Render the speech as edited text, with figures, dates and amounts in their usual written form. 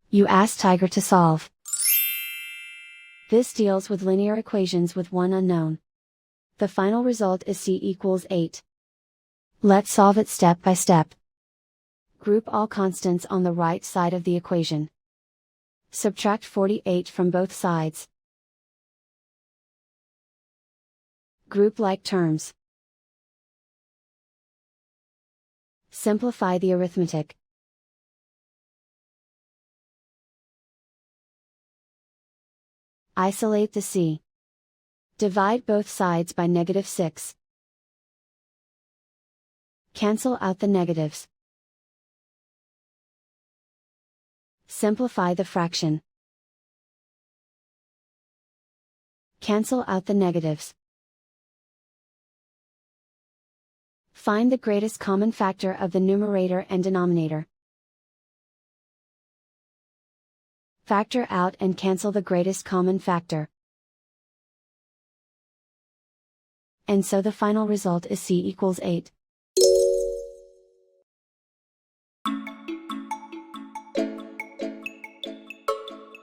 You ask Tiger to solve. This deals with linear equations with one unknown. The final result is c equals 8. Let's solve it step by step. Group all constants on the right side of the equation. Subtract 48 from both sides. Group like terms. Simplify the arithmetic. Isolate the c. Divide both sides by -6. Cancel out the negatives. Simplify the fraction. Cancel out the negatives. Find the greatest common factor of the numerator and denominator. Factor out and cancel the greatest common factor. And so the final result is c equals 8.